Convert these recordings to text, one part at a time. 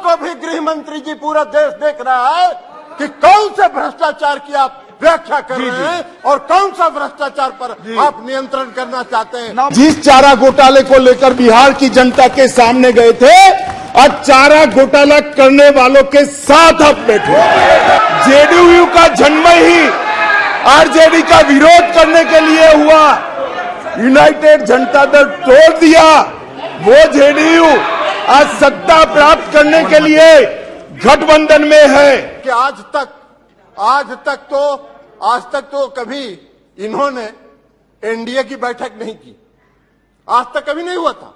को भी गृह मंत्री जी पूरा देश देख रहा है कि कौन से भ्रष्टाचार की आप व्याख्या कर रहे हैं और कौन सा भ्रष्टाचार पर आप नियंत्रण करना चाहते हैं। जिस चारा घोटाले को लेकर बिहार की जनता के सामने गए थे, आज चारा घोटाला करने वालों के साथ आप बैठे। जेडीयू का जन्म ही आरजेडी का विरोध करने के लिए हुआ। यूनाइटेड जनता दल तोड़ दिया। वो जेडीयू आज सत्ता प्राप्त करने के लिए गठबंधन में है। कि आज तक तो कभी इन्होंने एनडीए की बैठक नहीं की, आज तक कभी नहीं हुआ था।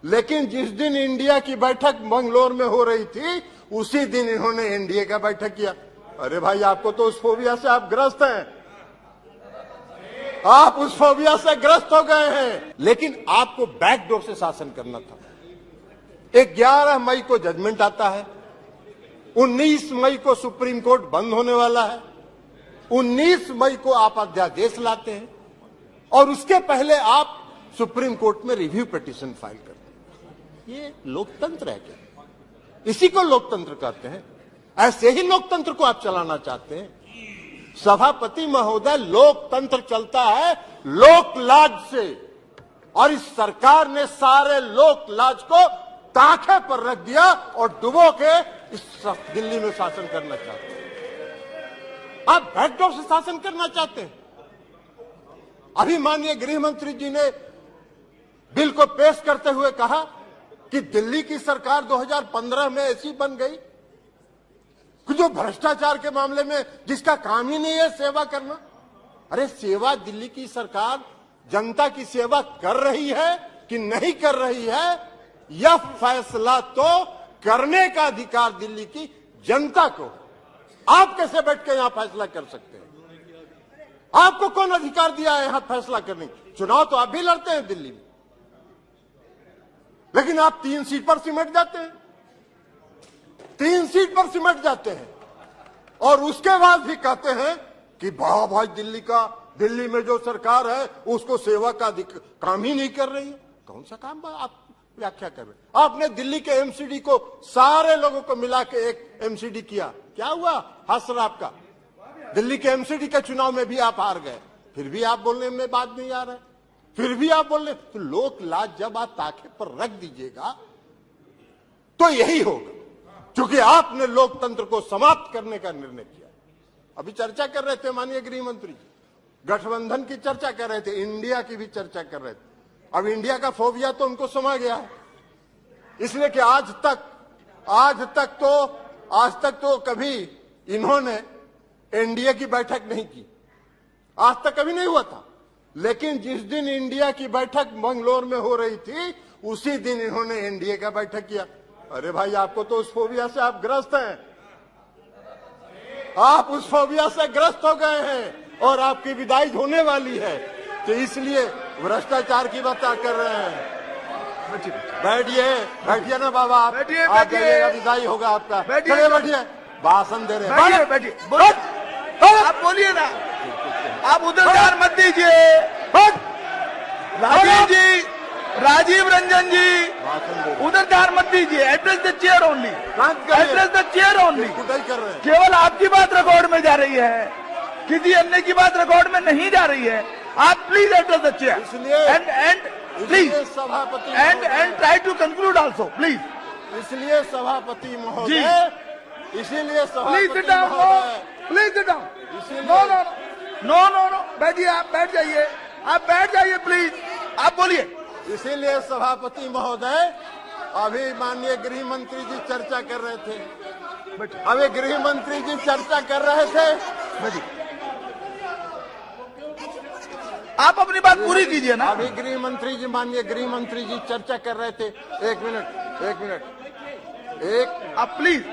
लेकिन जिस दिन इंडिया की बैठक मंगलोर में हो रही थी, उसी दिन इन्होंने एनडीए का बैठक किया। अरे भाई, आपको तो उस फोबिया से आप ग्रस्त हैं, आप उस फोबिया से ग्रस्त हो गए हैं। लेकिन आपको बैकडोर से शासन करना था। 11 मई को जजमेंट आता है, 19 मई को सुप्रीम कोर्ट बंद होने वाला है, 19 मई को आप अध्यादेश लाते हैं और उसके पहले आप सुप्रीम कोर्ट में रिव्यू पिटीशन फाइल करते हैं। ये लोकतंत्र है क्या? इसी को लोकतंत्र कहते हैं। ऐसे ही लोकतंत्र को आप चलाना चाहते हैं। सभापति महोदय, लोकतंत्र चलता है लोकलाज से, और इस सरकार ने सारे लोकलाज को ताखे पर रख दिया और डुबो के इस दिल्ली में शासन करना चाहते हैं। आप बैकडोर से शासन करना चाहते हैं। अभी माननीय गृह मंत्री जी ने बिल को पेश करते हुए कहा कि दिल्ली की सरकार 2015 में ऐसी बन गई कि जो भ्रष्टाचार के मामले में जिसका काम ही नहीं है सेवा करना। अरे, सेवा दिल्ली की सरकार जनता की सेवा कर रही है कि नहीं कर रही है, यह फैसला तो करने का अधिकार दिल्ली की जनता को। आप कैसे बैठ के यहां फैसला कर सकते हैं? आपको कौन अधिकार दिया है यहां फैसला करने? चुनाव तो आप भी लड़ते हैं दिल्ली में, लेकिन आप 3 सीट पर सिमट जाते हैं, 3 सीट पर सिमट जाते हैं और उसके बाद भी कहते हैं कि वाह भाई, दिल्ली में जो सरकार है उसको सेवा का काम ही नहीं कर रही है। कौन सा काम आप व्याख्या कर रहे? आपने दिल्ली के एमसीडी को सारे लोगों को मिला के एक एमसीडी किया, क्या हुआ? हसर आपका दिल्ली के एमसीडी के चुनाव में भी आप हार गए, फिर भी आप बोलने में बात नहीं आ रहा है, फिर भी आप बोल रहे। तो लोक लाज जब आप ताखे पर रख दीजिएगा तो यही होगा, क्योंकि आपने लोकतंत्र को समाप्त करने का निर्णय किया। अभी चर्चा कर रहे थे माननीय गृह मंत्री जी, गठबंधन की चर्चा कर रहे थे, इंडिया की भी चर्चा कर रहे थे। अब इंडिया का फोबिया तो उनको समा गया है, इसलिए कि आज तक तो कभी इन्होंने एनडीए की बैठक नहीं की, आज तक कभी नहीं हुआ था। लेकिन जिस दिन इंडिया की बैठक मंगलोर में हो रही थी, उसी दिन इन्होंने एनडीए का बैठक किया। अरे भाई, आपको तो उस फोबिया से आप ग्रस्त हैं, आप उस फोबिया से ग्रस्त हो गए हैं और आपकी विदाई होने वाली है। तो इसलिए भ्रष्टाचार की बात कर रहे हैं। बैठिए ना बाबा, आप जाइएगा, विदाई होगा आपका। बैठिए, भाषण दे रहे हैं। बैठिए, आप बोलिए ना, आप उधर ध्यान मत दीजिए। राजीव रंजन जी, उधर ध्यान मत दीजिए। Address the chair only, address the chair only. केवल आपकी बात रिकॉर्ड में जा रही है, किसी अन्य की बात रिकॉर्ड में नहीं जा रही है। आप please address the chair and please सभापति and try to conclude also please. इसलिए सभापति महोदय, please sit down, please sit down. No, बैठिए, आप बैठ जाइए प्लीज, आप बोलिए। इसीलिए सभापति महोदय, अभी माननीय गृह मंत्री जी चर्चा कर रहे थे, अभी गृह मंत्री जी चर्चा कर रहे थे। आप अपनी बात पूरी कीजिए ना। अभी माननीय गृह मंत्री जी चर्चा कर रहे थे। एक मिनट, आप प्लीज,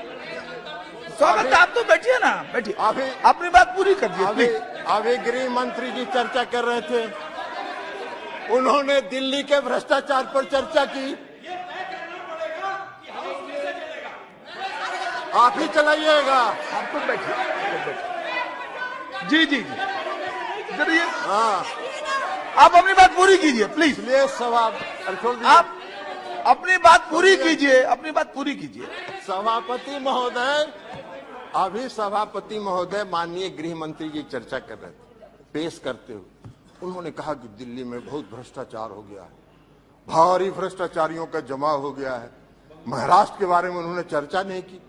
स्वागत, आप तो बैठिए ना, बैठिए, अभी अपनी बात पूरी करिए। अभी गृह मंत्री जी चर्चा कर रहे थे, उन्होंने दिल्ली के भ्रष्टाचार पर चर्चा की। आप ही चलाइएगा, आप तो बैठिए। जी, चलिए, हाँ, आप अपनी बात पूरी कीजिए प्लीज। इसलिए सवाल आप अपनी बात पूरी कीजिए, अपनी बात पूरी कीजिए। सभापति महोदय, अभी सभापति महोदय माननीय गृह मंत्री की चर्चा कर रहे थे, पेश करते हुए उन्होंने कहा कि दिल्ली में बहुत भ्रष्टाचार हो गया है, भारी भ्रष्टाचारियों का जमाव हो गया है। महाराष्ट्र के बारे में उन्होंने चर्चा नहीं की।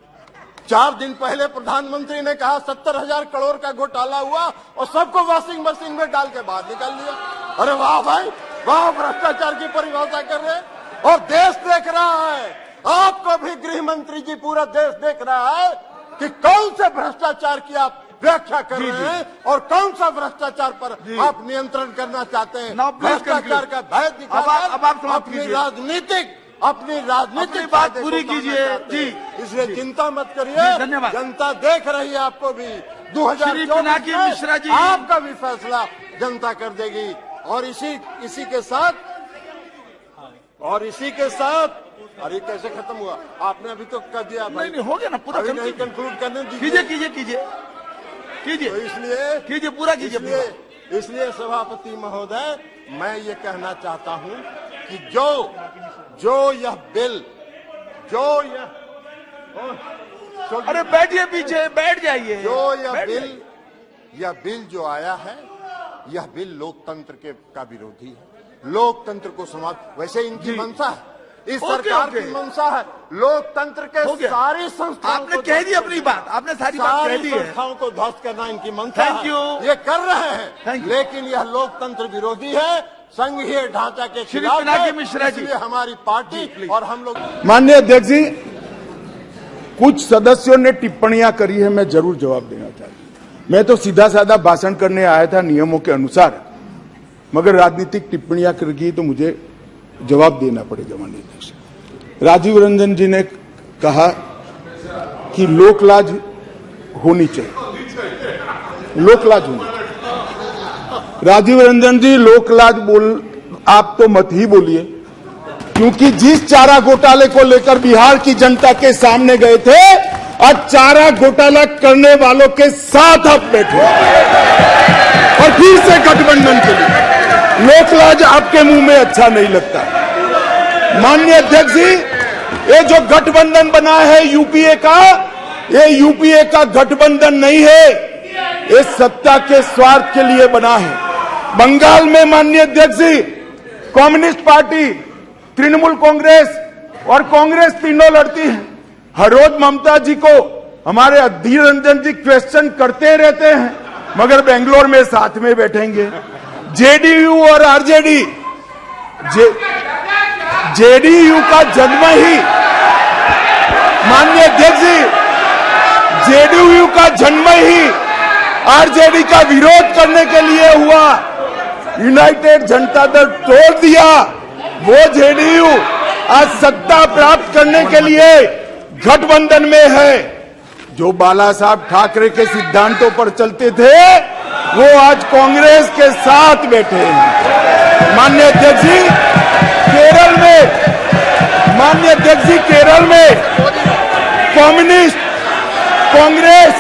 4 दिन पहले प्रधानमंत्री ने कहा 70,000 करोड़ का घोटाला हुआ और सबको वॉशिंग मशीन में डाल के बाहर निकाल दिया। अरे वाह भाई वाह, भ्रष्टाचार की परिभाषा कर रहे हैं और देश देख रहा है। आपको भी गृह मंत्री जी, पूरा देश देख रहा है कि कौन से भ्रष्टाचार की आप व्याख्या कर रहे हैं और कौन सा भ्रष्टाचार पर आप नियंत्रण करना चाहते हैं। भ्रष्टाचार का भय दिखाकर अपनी राजनीतिक बात पूरी कीजिए जी। इसलिए चिंता मत करिए, धन्यवाद। जनता देख रही है आपको भी। 2024 मिश्रा जी, आपका भी फैसला जनता कर देगी। और इसी के साथ अरे कैसे खत्म हुआ? आपने अभी तो कर दिया भाई। नहीं हो गया ना, पूरा नहीं कंक्लूड करने दीजिए। कीजिए तो इसलिए कीजिए, पूरा कीजिए। इसलिए सभापति महोदय, मैं ये कहना चाहता हूं कि जो यह बिल, अरे बैठिए, पीछे बैठ जाइए। यह बिल जो आया है, यह बिल लोकतंत्र का विरोधी है। लोकतंत्र को वैसे इनकी मंशा है, इस सरकार की मंशा है लोकतंत्र के सारी संस्थाओं। आपने कह दी अपनी बात, आपने सारी बात कह दी है। संस्थाओं को ध्वस्त करना इनकी मंशा थैंक यू। ये कर रहे हैं, लेकिन यह लोकतंत्र विरोधी है, संघीय ढांचा के खिलाफ है। मिश्रा जी, इसलिए हमारी पार्टी और हम लोग। माननीय अध्यक्ष जी, कुछ सदस्यों ने टिप्पणियां करी है, मैं जरूर जवाब देना चाहता हूं। मैं तो सीधा साधा भाषण करने आया था नियमों के अनुसार, मगर राजनीतिक टिप्पणियां कर गई तो मुझे जवाब देना पड़ेगा। माननीय अध्यक्ष, राजीव रंजन जी ने कहा कि लोकलाज होनी चाहिए, लोकलाज होनी चाहिए। राजीव रंजन जी, लोकलाज आप तो मत ही बोलिए, क्योंकि जिस चारा घोटाले को लेकर बिहार की जनता के सामने गए थे, आज चारा घोटाला करने वालों के साथ आप बैठे और फिर से गठबंधन के लिए। लोकलाज आपके मुंह में अच्छा नहीं लगता। माननीय अध्यक्ष जी, ये जो गठबंधन बना है यूपीए का, ये यूपीए का गठबंधन नहीं है, ये सत्ता के स्वार्थ के लिए बना है। बंगाल में माननीय अध्यक्ष जी, कम्युनिस्ट पार्टी, तृणमूल कांग्रेस और कांग्रेस तीनों लड़ती हैं। हर रोज ममता जी को हमारे अधीर रंजन जी क्वेश्चन करते रहते हैं, मगर बेंगलोर में साथ में बैठेंगे। जेडीयू और आरजेडी, जेडीयू का जन्म ही, माननीय अध्यक्ष जी, जेडीयू का जन्म ही आरजेडी का विरोध करने के लिए हुआ। यूनाइटेड जनता दल तोड़ दिया, वो जेडीयू आज सत्ता प्राप्त करने के लिए गठबंधन में है। जो बाला साहब ठाकरे के सिद्धांतों पर चलते थे, वो आज कांग्रेस के साथ बैठे हैं। माननीय अध्यक्ष जी, केरल में, माननीय अध्यक्ष जी, केरल में कम्युनिस्ट, कांग्रेस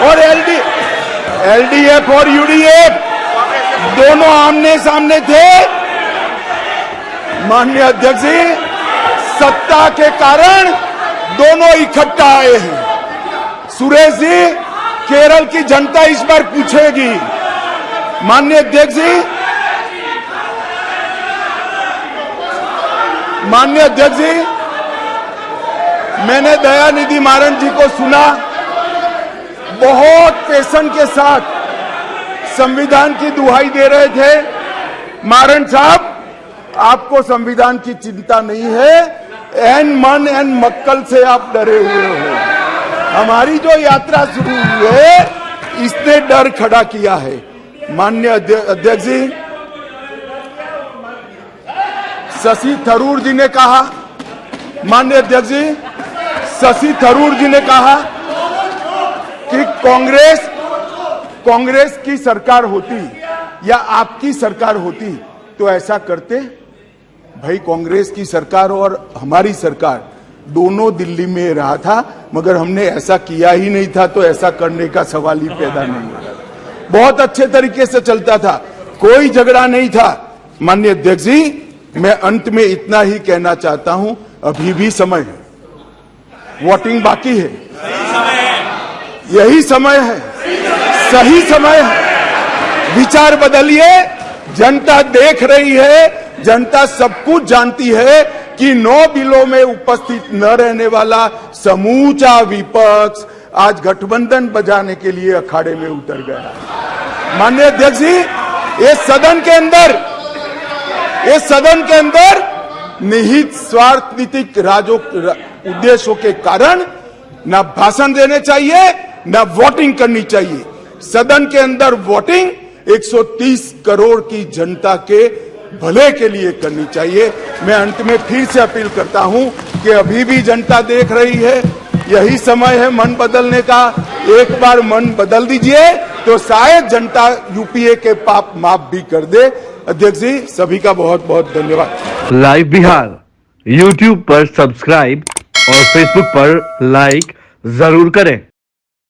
और एलडीएफ और यूडीएफ दोनों आमने सामने थे। माननीय अध्यक्ष जी, सत्ता के कारण दोनों इकट्ठा आए हैं। सुरेश जी, केरल की जनता इस बार पूछेगी। माननीय अध्यक्ष जी, माननीय अध्यक्ष जी, मैंने दयानिधि मारन जी को सुना, बहुत पेशेंस के साथ संविधान की दुहाई दे रहे थे। मारन साहब, आपको संविधान की चिंता नहीं है, एन मन एन मक्कल से आप डरे हुए हो। हमारी जो यात्रा शुरू हुई है, इसने डर खड़ा किया है। माननीय अध्यक्ष जी, शशि थरूर जी ने कहा, माननीय अध्यक्ष जी, शशि थरूर जी ने कहा कि कांग्रेस की सरकार होती या आपकी सरकार होती तो ऐसा करते। भाई, कांग्रेस की सरकार और हमारी सरकार दोनों दिल्ली में रहा था, मगर हमने ऐसा किया ही नहीं था, तो ऐसा करने का सवाल ही पैदा नहीं हो रहा। बहुत अच्छे तरीके से चलता था, कोई झगड़ा नहीं था। माननीय अध्यक्ष जी, मैं अंत में इतना ही कहना चाहता हूं, अभी भी समय है, वोटिंग बाकी है, यही समय है, सही समय है। विचार बदलिए, जनता देख रही है, जनता सब कुछ जानती है कि 9 बिलों में उपस्थित न रहने वाला समूचा विपक्ष आज गठबंधन बजाने के लिए अखाड़े में उतर गया। माननीय अध्यक्ष जी, ये सदन के अंदर निहित स्वार्थनीतिक उद्देश्यों के कारण न भाषण देने चाहिए, न वोटिंग करनी चाहिए। सदन के अंदर वोटिंग 130 करोड़ की जनता के भले के लिए करनी चाहिए। मैं अंत में फिर से अपील करता हूं कि अभी भी जनता देख रही है, यही समय है मन बदलने का। एक बार मन बदल दीजिए तो शायद जनता यूपीए के पाप माफ भी कर दे। अध्यक्ष जी, सभी का बहुत बहुत धन्यवाद। लाइव बिहार यूट्यूब पर सब्सक्राइब और फेसबुक पर लाइक जरूर करें।